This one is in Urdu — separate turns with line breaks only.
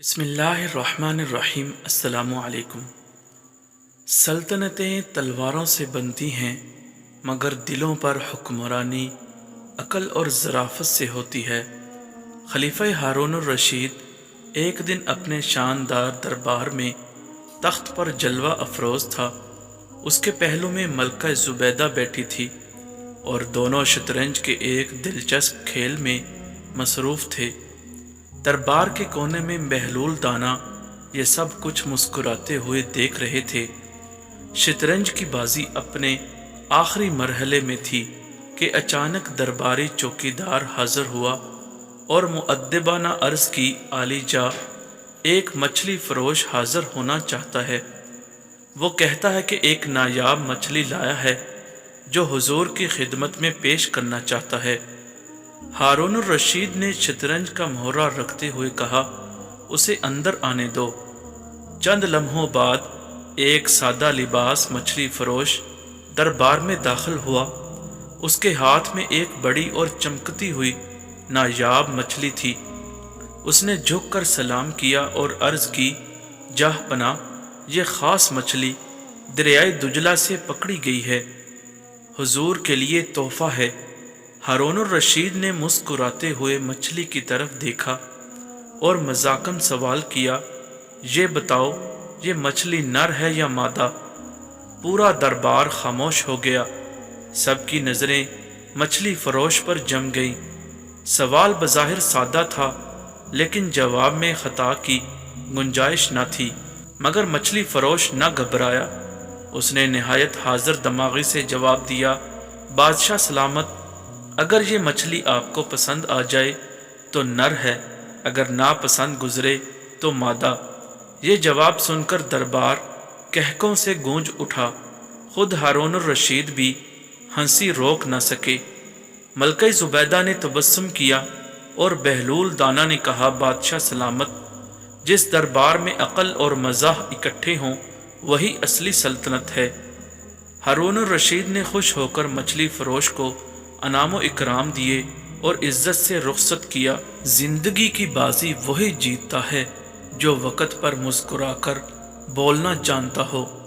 بسم اللہ الرحمن الرحیم۔ السلام علیکم۔ سلطنتیں تلواروں سے بنتی ہیں مگر دلوں پر حکمرانی عقل اور ظرافت سے ہوتی ہے۔ خلیفہ ہارون الرشید ایک دن اپنے شاندار دربار میں تخت پر جلوہ افروز تھا۔ اس کے پہلو میں ملکہ زبیدہ بیٹھی تھی اور دونوں شطرنج کے ایک دلچسپ کھیل میں مصروف تھے۔ دربار کے کونے میں بہلول دانا یہ سب کچھ مسکراتے ہوئے دیکھ رہے تھے۔ شطرنج کی بازی اپنے آخری مرحلے میں تھی کہ اچانک درباری چوکیدار حاضر ہوا اور مؤدبانہ عرض کی، عالی جاں، ایک مچھلی فروش حاضر ہونا چاہتا ہے۔ وہ کہتا ہے کہ ایک نایاب مچھلی لایا ہے جو حضور کی خدمت میں پیش کرنا چاہتا ہے۔ ہارون الرشید نے شطرنج کا مہرہ رکھتے ہوئے کہا، اسے اندر آنے دو۔ چند لمحوں بعد ایک سادہ لباس مچھلی فروش دربار میں داخل ہوا۔ اس کے ہاتھ میں ایک بڑی اور چمکتی ہوئی نایاب مچھلی تھی۔ اس نے جھک کر سلام کیا اور عرض کی، جاہ پناہ، یہ خاص مچھلی دریائے دجلہ سے پکڑی گئی ہے، حضور کے لیے تحفہ ہے۔ ہارون الرشید نے مسکراتے ہوئے مچھلی کی طرف دیکھا اور مذاقاً سوال کیا، یہ بتاؤ، یہ مچھلی نر ہے یا مادہ؟ پورا دربار خاموش ہو گیا۔ سب کی نظریں مچھلی فروش پر جم گئیں۔ سوال بظاہر سادہ تھا لیکن جواب میں خطا کی گنجائش نہ تھی۔ مگر مچھلی فروش نہ گھبرایا۔ اس نے نہایت حاضر دماغی سے جواب دیا، بادشاہ سلامت، اگر یہ مچھلی آپ کو پسند آ جائے تو نر ہے، اگر ناپسند گزرے تو مادہ۔ یہ جواب سن کر دربار قہقہوں سے گونج اٹھا۔ خود ہارون الرشید بھی ہنسی روک نہ سکے۔ ملکہ زبیدہ نے تبسم کیا اور بہلول دانا نے کہا، بادشاہ سلامت، جس دربار میں عقل اور مزاح اکٹھے ہوں وہی اصلی سلطنت ہے۔ ہارون الرشید نے خوش ہو کر مچھلی فروش کو انعام و اکرام دیے اور عزت سے رخصت کیا۔ زندگی کی بازی وہی جیتتا ہے جو وقت پر مسکرا کر بولنا جانتا ہو۔